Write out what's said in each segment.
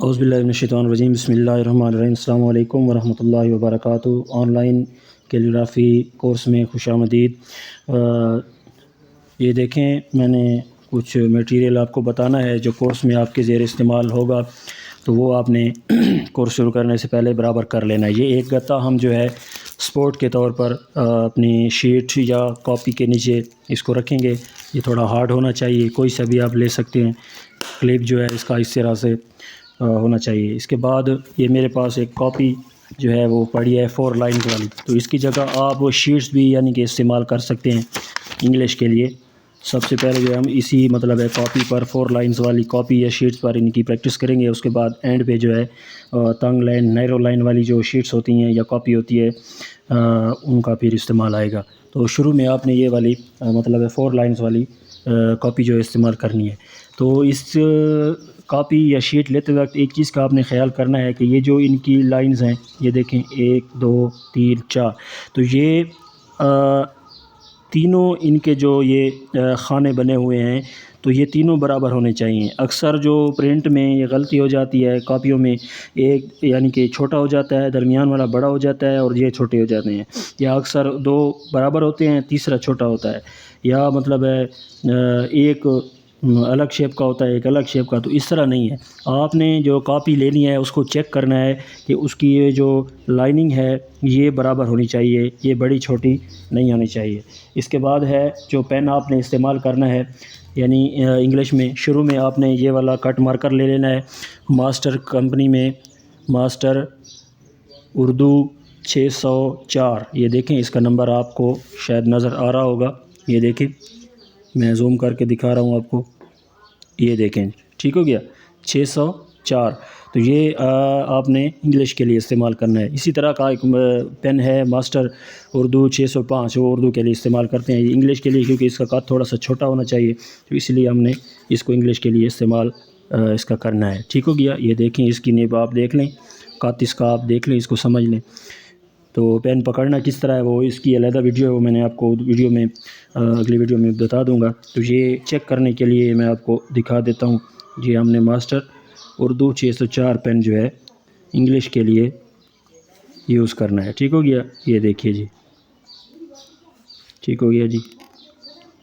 اعوذ باللہ من الشیطان الرجیم، بسم اللہ الرحمن الرحیم۔ السلام علیکم ورحمۃ اللہ وبرکاتہ۔ آن لائن کیلیگرافی کورس میں خوش آمدید۔ یہ دیکھیں، میں نے کچھ میٹیریل آپ کو بتانا ہے جو کورس میں آپ کے زیر استعمال ہوگا، تو وہ آپ نے کورس شروع کرنے سے پہلے برابر کر لینا ہے۔ یہ ایک گتا ہم جو ہے سپورٹ کے طور پر اپنی شیٹ یا کاپی کے نیچے اس کو رکھیں گے۔ یہ تھوڑا ہارڈ ہونا چاہیے، کوئی سا بھی آپ لے سکتے ہیں۔ کلپ جو ہے اس کا اس طرح سے ہونا چاہیے۔ اس کے بعد یہ میرے پاس ایک کاپی جو ہے وہ پڑی ہے 4 لائنز والی، تو اس کی جگہ آپ شیٹس بھی یعنی کہ استعمال کر سکتے ہیں انگلش کے لیے۔ سب سے پہلے جو ہے ہم اسی مطلب ہے کاپی پر 4 لائنز والی کاپی یا شیٹس پر ان کی پریکٹس کریں گے۔ اس کے بعد اینڈ پہ جو ہے تنگ لائن نیرو لائن والی جو شیٹس ہوتی ہیں یا کاپی ہوتی ہے ان کا پھر استعمال آئے گا۔ تو شروع میں آپ نے یہ والی مطلب ہے 4 لائنز والی کاپی جو ہے استعمال کرنی ہے۔ تو اس کاپی یا شیٹ لیتے وقت ایک چیز کا آپ نے خیال کرنا ہے کہ یہ جو ان کی لائنز ہیں، یہ دیکھیں 1 2 3 4، تو یہ تینوں ان کے جو یہ خانے بنے ہوئے ہیں تو یہ تینوں برابر ہونے چاہیے۔ اکثر جو پرنٹ میں یہ غلطی ہو جاتی ہے کاپیوں میں، ایک یعنی کہ چھوٹا ہو جاتا ہے، درمیان والا بڑا ہو جاتا ہے اور یہ چھوٹے ہو جاتے ہیں، یا اکثر 2 برابر ہوتے ہیں، تیسرا چھوٹا ہوتا ہے، یا مطلب ہے ایک الگ شیپ کا ہوتا ہے ایک الگ شیپ کا۔ تو اس طرح نہیں ہے، آپ نے جو کاپی لینی ہے اس کو چیک کرنا ہے کہ اس کی یہ جو لائننگ ہے یہ برابر ہونی چاہیے، یہ بڑی چھوٹی نہیں ہونی چاہیے۔ اس کے بعد ہے جو پین آپ نے استعمال کرنا ہے، یعنی انگلش میں شروع میں آپ نے یہ والا کٹ مارکر لے لینا ہے۔ ماسٹر کمپنی میں ماسٹر اردو 604، یہ دیکھیں اس کا نمبر آپ کو شاید نظر آ رہا ہوگا، یہ دیکھیں میں زوم کر کے دکھا رہا ہوں آپ کو، یہ دیکھیں ٹھیک ہو گیا 604۔ تو یہ آپ نے انگلش کے لیے استعمال کرنا ہے۔ اسی طرح کا ایک پین ہے ماسٹر اردو 605، وہ اردو کے لیے استعمال کرتے ہیں۔ یہ انگلش کے لیے کیونکہ اس کا قد تھوڑا سا چھوٹا ہونا چاہیے، تو اس لیے ہم نے اس کو انگلش کے لیے استعمال اس کا کرنا ہے۔ ٹھیک ہو گیا، یہ دیکھیں اس کی نیب آپ دیکھ لیں، قد اس کا آپ دیکھ لیں، اس کو سمجھ لیں۔ تو پین پکڑنا کس طرح ہے وہ اس کی علیحدہ ویڈیو ہے، وہ میں نے آپ کو ویڈیو میں اگلی ویڈیو میں بتا دوں گا۔ تو یہ چیک کرنے کے لیے میں آپ کو دکھا دیتا ہوں۔ جی ہم نے ماسٹر اردو 604 پین جو ہے انگلش کے لیے یوز کرنا ہے۔ ٹھیک ہو گیا، یہ دیکھیے جی ٹھیک ہو گیا جی۔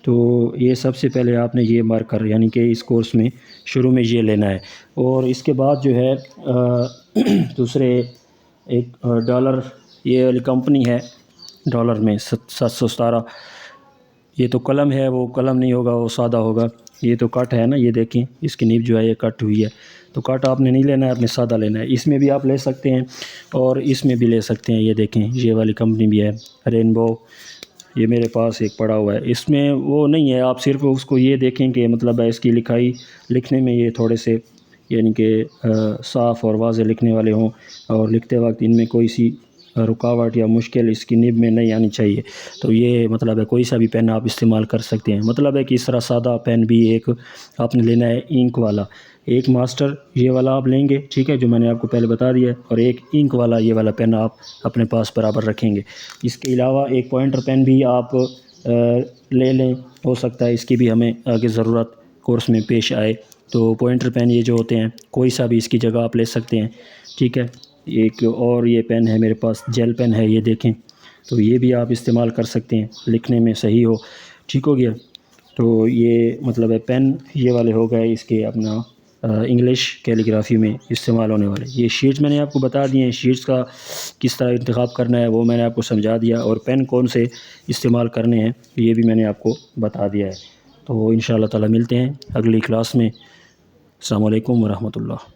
تو یہ سب سے پہلے آپ نے یہ مارکر یعنی کہ اس کورس میں شروع میں یہ لینا ہے، اور اس کے بعد جو ہے دوسرے ایک ڈالر، یہ والی کمپنی ہے ڈالر میں 717، یہ تو قلم ہے، وہ قلم نہیں ہوگا، وہ سادہ ہوگا۔ یہ تو کٹ ہے نا، یہ دیکھیں اس کی نیب جو ہے یہ کٹ ہوئی ہے، تو کٹ آپ نے نہیں لینا ہے، آپ نے سادہ لینا ہے۔ اس میں بھی آپ لے سکتے ہیں اور اس میں بھی لے سکتے ہیں۔ یہ دیکھیں یہ والی کمپنی بھی ہے رینبو، یہ میرے پاس ایک پڑا ہوا ہے، اس میں وہ نہیں ہے، آپ صرف اس کو یہ دیکھیں کہ مطلب ہے اس کی لکھنے میں یہ تھوڑے سے یعنی کہ صاف اور واضح لکھنے والے ہوں، اور لکھتے وقت ان میں کوئی سی رکاوٹ یا مشکل اس کی نیب میں نہیں آنی چاہیے۔ تو یہ مطلب ہے کوئی سا بھی پین آپ استعمال کر سکتے ہیں۔ مطلب ہے کہ اس طرح سادہ پین بھی ایک آپ نے لینا ہے انک والا، ایک ماسٹر یہ والا آپ لیں گے، ٹھیک ہے، جو میں نے آپ کو پہلے بتا دیا ہے، اور ایک انک والا یہ والا پین آپ اپنے پاس برابر رکھیں گے۔ اس کے علاوہ ایک پوائنٹر پین بھی آپ لے لیں، ہو سکتا ہے اس کی بھی ہمیں آگے ضرورت کورس میں پیش آئے۔ تو پوائنٹر پین یہ جو ہوتے ہیں کوئی سا بھی اس کی جگہ آپ لے سکتے ہیں، ٹھیک ہے۔ ایک اور یہ پین ہے میرے پاس، جیل پین ہے، یہ دیکھیں، تو یہ بھی آپ استعمال کر سکتے ہیں، لکھنے میں صحیح ہو۔ ٹھیک ہو گیا، تو یہ مطلب ہے پین یہ والے ہو گئے اس کے اپنا انگلش کیلیگرافی میں استعمال ہونے والے۔ یہ شیٹس میں نے آپ کو بتا دی ہیں، شیٹس کا کس طرح انتخاب کرنا ہے وہ میں نے آپ کو سمجھا دیا، اور پین کون سے استعمال کرنے ہیں یہ بھی میں نے آپ کو بتا دیا ہے۔ تو انشاءاللہ تعالی ملتے ہیں اگلی کلاس میں۔ السلام علیکم ورحمۃ اللہ۔